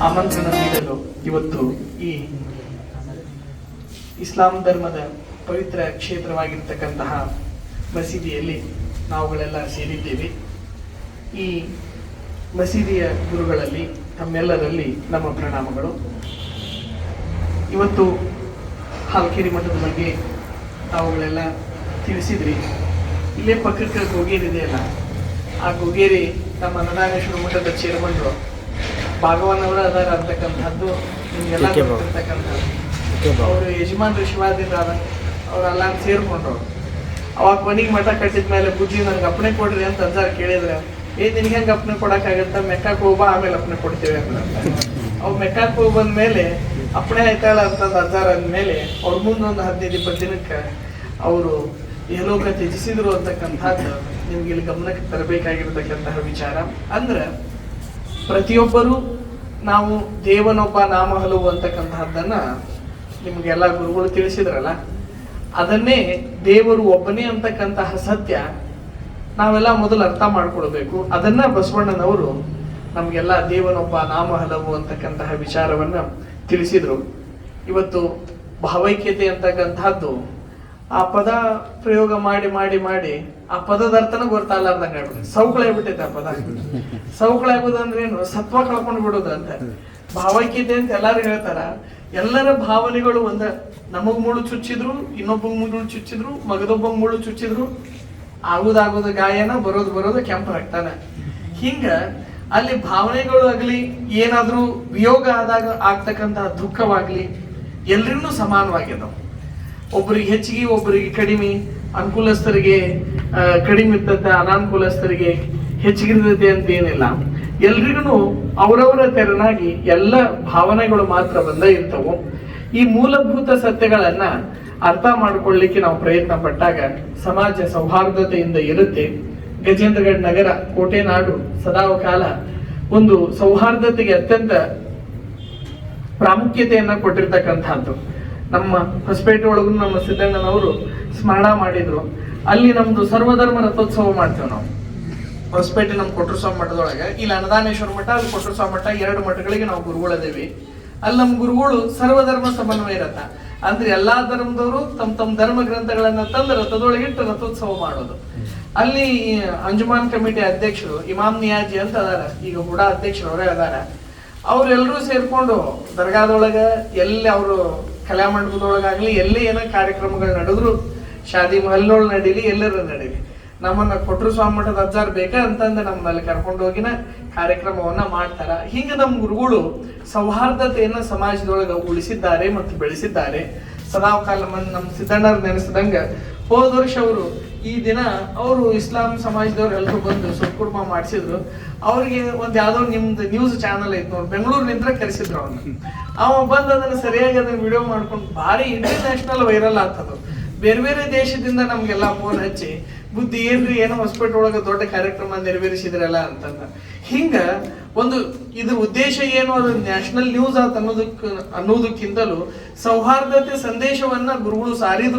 ಆಮಂತ್ರಣ ನೀಡಲು ಇವತ್ತು ಈ ಇಸ್ಲಾಂ ಧರ್ಮದ ಪವಿತ್ರ ಕ್ಷೇತ್ರವಾಗಿರ್ತಕ್ಕಂತಹ ಮಸೀದಿಯಲ್ಲಿ ನಾವುಗಳೆಲ್ಲ ಸೇರಿದ್ದೇವೆ. ಈ ಮಸೀದಿಯ ಗುರುಗಳಲ್ಲಿ ತಮ್ಮೆಲ್ಲರಲ್ಲಿ ನಮ್ಮ ಪ್ರಣಾಮಗಳು. ಇವತ್ತು ಹಾಲ್ಕೇರಿ ಮಠದ ಬಗ್ಗೆ ತಾವುಗಳೆಲ್ಲ ತಿಳಿಸಿದ್ರಿ. ಇಲ್ಲೇ ಪಕ್ಕಕ್ಕೆ ಗೋಗೇರಿ ಇದೆಯಲ್ಲ, ಆ ಗೋಗೇರಿ ನಮ್ಮ ಅನ್ನದಾನೇಶ್ವರ ಮಠದ ಚೇರ್ಮನ್ರು ಭಾಗವನವರ ಅದಾರ ಅಂತಕ್ಕಂಥದ್ದು ನಿಮಗೆಲ್ಲ ಗೊತ್ತಿರ್ತಕ್ಕಂಥದ್ದು. ಅವರು ಯಜಮಾನ್ರು ಶಿವಾದಿಂದ ಅವರೆಲ್ಲ ಸೇರ್ಕೊಂಡ್ರು. ಅವಾಗ ಮನೆಗೆ ಮಠ ಕಟ್ಟಿದ ಮೇಲೆ ಬುದ್ಧಿ ನನಗೆ ಅಪ್ಪಣೆ ಕೊಡ್ರಿ ಅಂತ ಅಜ್ಜಾರ ಕೇಳಿದ್ರೆ, ನಿನ್ಗೆ ಹೆಂಗೆ ಅಪ್ಪಣೆ ಕೊಡೋಕ್ಕಾಗತ್ತ, ಮೆಕ್ಕಾಕ್ ಹೋಗ್ಬಾ ಆಮೇಲೆ ಅಪ್ಪಣೆ ಕೊಡ್ತೇವೆ ಅಂತ. ಅವ್ ಮೆಕ್ಕಾಕ್ ಹೋಗಿ ಬಂದ ಮೇಲೆ ಅಪ್ಪಣೆ ಆಯ್ತಲ್ಲ ಅಂತಂದು ಅಜ್ಜಾರ ಅಂದಮೇಲೆ ಅವ್ರ ಮುಂದೊಂದು 15-20 ದಿನಕ್ಕೆ ಅವರು ಯಲೋಕ ತ್ಯಜಿಸಿದ್ರು ಅಂತಕ್ಕಂಥದ್ದು ನಿಮ್ಗೆ ಇಲ್ಲಿ ಗಮನಕ್ಕೆ ತರಬೇಕಾಗಿರ್ತಕ್ಕಂತಹ ವಿಚಾರ. ಅಂದ್ರೆ ಪ್ರತಿಯೊಬ್ಬರು ನಾವು ದೇವನೊಬ್ಬ ನಾಮ ಹಲವು ಅಂತಕ್ಕಂತಹದ್ದನ್ನ ನಿಮ್ಗೆಲ್ಲ ಗುರುಗಳು ತಿಳಿಸಿದ್ರಲ್ಲ, ಅದನ್ನೇ ದೇವರು ಒಬ್ಬನೇ ಅಂತಕ್ಕಂತಹ ಸತ್ಯ ನಾವೆಲ್ಲ ಮೊದಲು ಅರ್ಥ ಮಾಡ್ಕೊಳ್ಬೇಕು. ಅದನ್ನ ಬಸವಣ್ಣನವರು ನಮ್ಗೆಲ್ಲ ದೇವನೊಬ್ಬ ನಾಮ ಹಲವು ಅಂತಕ್ಕಂತಹ ವಿಚಾರವನ್ನ ತಿಳಿಸಿದ್ರು. ಇವತ್ತು ಭಾವೈಕ್ಯತೆ ಅಂತಕ್ಕಂಥದ್ದು ಆ ಪದ ಪ್ರಯೋಗ ಮಾಡಿ ಮಾಡಿ ಮಾಡಿ ಆ ಪದದ ಅರ್ಥನ ಗೊತ್ತಾಗ್ಲಾರ್ದಂಗ ಆಗ್ಬಿಟ್ಟೆ, ಸೌಕಳಾಗ್ಬಿಟ್ಟೈತೆ. ಆ ಪದ ಸೌಕಳಾಗೋದು ಅಂದ್ರೆ ಏನು, ಸತ್ವ ಕಳ್ಕೊಂಡು ಬಿಡೋದು ಅಂತ. ಭಾವೈಕ್ಯತೆ ಅಂತ ಎಲ್ಲಾರು ಹೇಳ್ತಾರ. ಎಲ್ಲರ ಭಾವನೆಗಳು ಒಂದ. ನಮಗ್ ಮುಳ್ಳು ಚುಚ್ಚಿದ್ರು, ಇನ್ನೊಬ್ಬಗ್ ಮುಳ್ಳು ಚುಚ್ಚಿದ್ರು, ಮಗದೊಬ್ಬಗ್ ಮುಳ್ಳು ಚುಚ್ಚಿದ್ರು, ಆಗುದಾಗೋದು ಗಾಯನ, ಬರೋದು ಕೆಂಪು ರಕ್ತಾನ. ಹಿಂಗ ಅಲ್ಲಿ ಭಾವನೆಗಳು ಆಗ್ಲಿ, ಏನಾದ್ರೂ ವಿಯೋಗ ಆದಾಗ ಆಗ್ತಕ್ಕಂತಹ ದುಃಖವಾಗ್ಲಿ ಎಲ್ರಿಗೂ ಸಮಾನವಾಗಿದ್ದಾವ. ಒಬ್ಬರಿಗೆ ಹೆಚ್ಚಿಗೆ, ಒಬ್ಬರಿಗೆ ಕಡಿಮೆ, ಅನುಕೂಲಸ್ಥರಿಗೆ ಕಡಿಮೆ ಇರ್ತದೆ, ಅನಾನುಕೂಲಸ್ಥರಿಗೆ ಹೆಚ್ಚಿಗಿರ್ತದೆ ಅಂತ ಏನಿಲ್ಲ. ಎಲ್ರಿಗೂ ಅವರವರ ತೆರನಾಗಿ ಎಲ್ಲ ಭಾವನೆಗಳು ಮಾತ್ರ ಬಂದ ಇರ್ತವು. ಈ ಮೂಲಭೂತ ಸತ್ಯಗಳನ್ನ ಅರ್ಥ ಮಾಡ್ಕೊಳ್ಳಿಕ್ಕೆ ನಾವು ಪ್ರಯತ್ನ ಪಟ್ಟಾಗ ಸಮಾಜ ಸೌಹಾರ್ದತೆಯಿಂದ ಇರುತ್ತೆ. ಗಜೇಂದ್ರಗಢ ನಗರ, ಕೋಟೆನಾಡು ಸದಾಕಾಲ ಒಂದು ಸೌಹಾರ್ದತೆಗೆ ಅತ್ಯಂತ ಪ್ರಾಮುಖ್ಯತೆಯನ್ನ ಕೊಟ್ಟಿರ್ತಕ್ಕಂಥದ್ದು. ನಮ್ಮ ಹೊಸಪೇಟೆ ಒಳಗೂ ನಮ್ಮ ಸಿದ್ದಣ್ಣನವರು ಸ್ಮರಣ ಮಾಡಿದ್ರು. ಅಲ್ಲಿ ನಮ್ದು ಸರ್ವಧರ್ಮ ರಥೋತ್ಸವ ಮಾಡ್ತೇವೆ ನಾವು ಹೊಸಪೇಟೆ ನಮ್ಮ ಕೊಟ್ರಸ್ವಾಮಿ ಮಠದೊಳಗೆ. ಇಲ್ಲಿ ಅನ್ನದಾನೇಶ್ವರ ಮಠ, ಅಲ್ಲಿ ಕೊಟ್ರಸ್ವಾಮಿ ಮಠ, 2 ಮಠಗಳಿಗೆ ನಾವು ಗುರುಗಳದೇವಿ. ಅಲ್ಲಿ ನಮ್ಮ ಗುರುಗಳು ಸರ್ವಧರ್ಮ ಸಮನ್ವಯ ರಥ ಅಂದ್ರೆ ಎಲ್ಲಾ ಧರ್ಮದವರು ತಮ್ಮ ಧರ್ಮ ಗ್ರಂಥಗಳನ್ನ ತಂದು ರಥದೊಳಗಿಟ್ಟು ರಥೋತ್ಸವ ಮಾಡೋದು. ಅಲ್ಲಿ ಅಂಜುಮಾನ್ ಕಮಿಟಿ ಅಧ್ಯಕ್ಷರು ಇಮಾಮ್ ನಿಯಾಜಿ ಅಂತ ಅದಾರ, ಈಗ ಹುಡಾ ಅಧ್ಯಕ್ಷರು ಅವರೇ ಅದಾರ. ಅವ್ರೆಲ್ಲರೂ ಸೇರ್ಕೊಂಡು ದರ್ಗಾದೊಳಗ ಎಲ್ಲಿ ಅವರು ಕಲ್ಯಾಣ ಮಂಟಪದೊಳಗಾಗ್ಲಿ ಎಲ್ಲಿ ಏನೋ ಕಾರ್ಯಕ್ರಮಗಳು ನಡೆದ್ರು, ಶಾದಿ ಮಹಲ್ನೊಳಗೆ ನಡೀಲಿ, ಎಲ್ಲರೂ ನಡೀಲಿ, ನಮ್ಮನ್ನ ಕೊಟ್ರು ಸ್ವಾಮಿ ಮಠದ ಅಜ್ಜಾರ್ ಬೇಕಾ ಅಂತಂದ ನಮ್ಮಲ್ಲಿ ಕರ್ಕೊಂಡು ಹೋಗಿನ ಕಾರ್ಯಕ್ರಮವನ್ನ ಮಾಡ್ತಾರ. ಹಿಂಗ ನಮ್ಮ ಗುರುಗಳು ಸೌಹಾರ್ದತೆಯನ್ನ ಸಮಾಜದೊಳಗೆ ಉಳಿಸಿದ್ದಾರೆ ಮತ್ತು ಬೆಳೆಸಿದ್ದಾರೆ. ಸದಾಕಾಲ ನಮ್ಮ ಸಿದ್ದಣ್ಣರು ನೆನೆಸಿದಂಗ ಹೋದ ವರ್ಷ ಅವರು ಈ ದಿನ ಅವರು ಇಸ್ಲಾಂ ಸಮಾಜದವ್ರು ಎಲ್ಲರೂ ಬಂದು ಸುಕುರ್ಮ ಮಾಡಿಸಿದ್ರು. ಅವ್ರಿಗೆ ಒಂದ್ ಯಾವ್ದೋ ನಿಮ್ದು ನ್ಯೂಸ್ ಚಾನಲ್ ಐತ್ ನೋಡಿ, ಬೆಂಗಳೂರಿನಿಂದ ಕರೆಸಿದ್ರು ಅವನ್ನ. ಅವ ಬಂದು ಅದನ್ನ ಸರಿಯಾಗಿ ಅದನ್ನ ವಿಡಿಯೋ ಮಾಡ್ಕೊಂಡು ಭಾರಿ ಇಂಟರ್ನ್ಯಾಷನಲ್ ವೈರಲ್ ಆಗ್ತದ. ಬೇರೆ ಬೇರೆ ದೇಶದಿಂದ ನಮ್ಗೆಲ್ಲಾ ಫೋನ್ ಹಚ್ಚಿ ಬುದ್ಧಿ ಏನ್ರಿ ಏನೋ ಹೊಸಪೇಟೆ ಒಳಗ ದೊಡ್ಡ ಕಾರ್ಯಕ್ರಮ ನೆರವೇರಿಸಿದ್ರಲ್ಲ ಅಂತಂದ. ಹಿಂಗ ಒಂದು ಇದ್ರ ಉದ್ದೇಶ ಏನು, ಅದು ನ್ಯಾಷನಲ್ ನ್ಯೂಸ್ ಆತ ಅನ್ನೋದಕ್ಕಿಂತಲೂ ಸೌಹಾರ್ದತೆ ಸಂದೇಶವನ್ನ ಗುರುಗಳು ಸಾರಿದ್ರು.